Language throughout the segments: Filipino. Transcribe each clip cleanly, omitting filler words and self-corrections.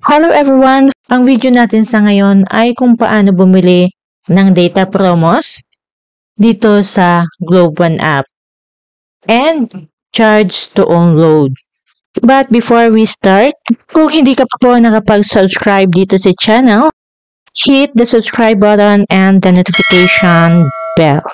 Hello everyone! Ang video natin sa ngayon ay kung paano bumili ng data promos dito sa Globe One app and charge to download. But before we start, kung hindi ka pa po nakapag-subscribe dito sa channel, hit the subscribe button and the notification bell.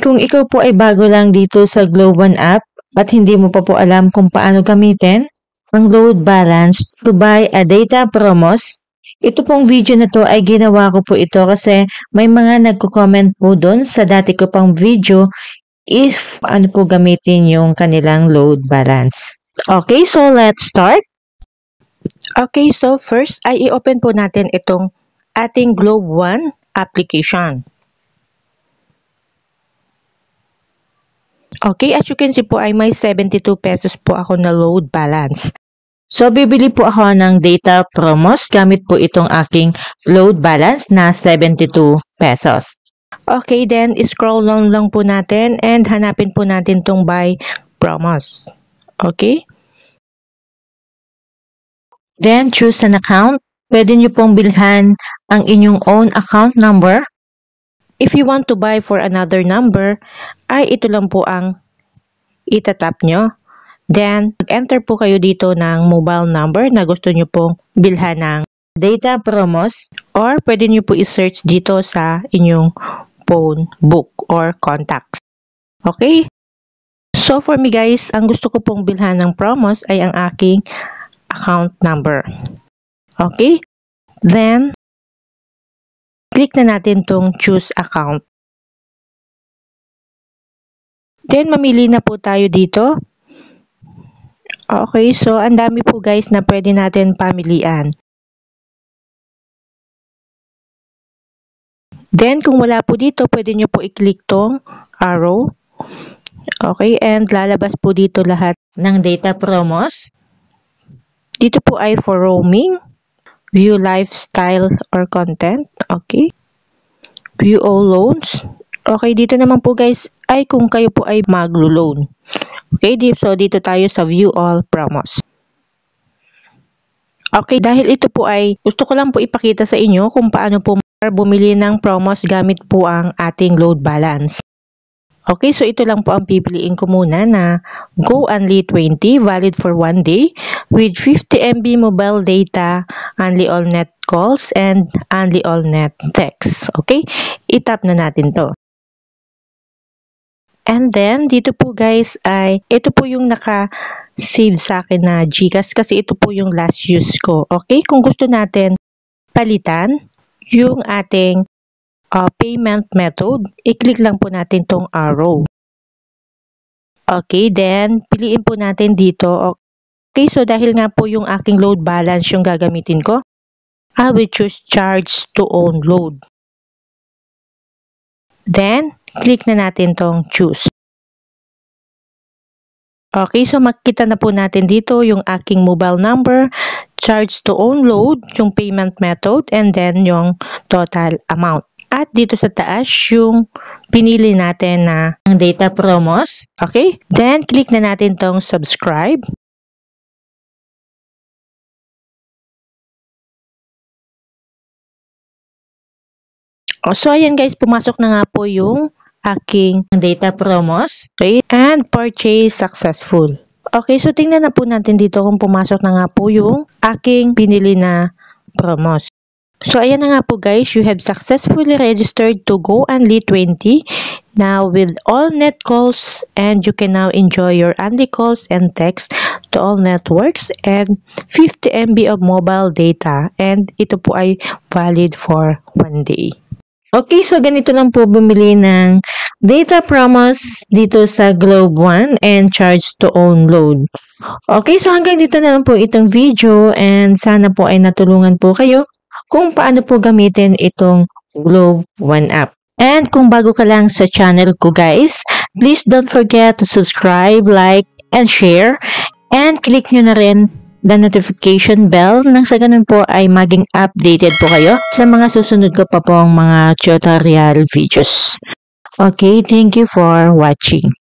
Kung ikaw po ay bago lang dito sa Globe One app at hindi mo pa po alam kung paano gamitin ang load balance to buy a data promos, ito pong video na to ay ginawa ko po ito kasi may mga nagko-comment po doon sa dati ko pang video if ano po gamitin yung kanilang load balance. Okay, so let's start. Okay, so first ay i-open po natin itong ating Globe One application. Okay, as you can see po ay may 72 pesos po ako na load balance. So, bibili po ako ng data promos gamit po itong aking load balance na 72 pesos. Okay, then scroll down lang po natin and hanapin po natin itong buy promos. Okay? Then, choose an account. Pwede nyo pong bilhan ang inyong own account number. If you want to buy for another number, ay ito lang po ang itatap nyo. Then, mag-enter po kayo dito ng mobile number na gusto nyo pong bilhan ng data promos or pwede nyo po i-search dito sa inyong phone book or contacts. Okay? So, for me guys, ang gusto ko pong bilhan ng promos ay ang aking account number. Okay? Then, click na natin tong choose account. Then, mamili na po tayo dito. Okay, so ang dami po guys na pwede natin pamilian. Then, kung wala po dito, pwede nyo po i-click tong arrow. Okay, and lalabas po dito lahat ng data promos. Dito po ay for roaming, view lifestyle or content. Okay. View all loans. Okay, dito naman po guys ay kung kayo po ay maglo-loan. Okay, so dito tayo sa view all promos. Okay, dahil ito po ay gusto ko lang po ipakita sa inyo kung paano po bumili ng promos gamit po ang ating load balance. Okay, so ito lang po ang pipiliin ko muna na Go Only 20, valid for 1 day with 50 MB mobile data, only all net calls, and only all net texts. Okay, itap na natin to. And then, dito po guys ay, ito po yung naka-save sa akin na GCash kasi ito po yung last use ko. Okay, kung gusto natin palitan yung ating payment method, i-click lang po natin tong arrow. Okay, then piliin po natin dito. Okay, so dahil nga po yung aking load balance yung gagamitin ko, I will choose charge to own load. Then, click na natin tong choose. Okay, so makikita na po natin dito yung aking mobile number, charge to own load, yung payment method, and then yung total amount. At dito sa taas, yung pinili natin na ang data promos. Okay, then click na natin tong subscribe. So, ayan guys, pumasok na nga po yung aking data promos. Okay, and purchase successful. Okay, so tingnan na po natin dito kung pumasok na nga po yung aking pinili na promos. So, ayan na nga po guys, you have successfully registered to Go Only 20 now with all net calls, and you can now enjoy your only calls and text to all networks and 50 MB of mobile data, and ito po ay valid for 1 day. Okay, so ganito lang po bumili ng data promos dito sa Globe One and charge to own load. Okay, so hanggang dito na lang po itong video and sana po ay natulungan po kayo kung paano po gamitin itong Globe One app. And kung bago ka lang sa channel ko guys, please don't forget to subscribe, like, and share. And click nyo na rin the notification bell nang sa ganun po ay maging updated po kayo sa mga susunod ko pa pong mga tutorial videos. Okay, thank you for watching.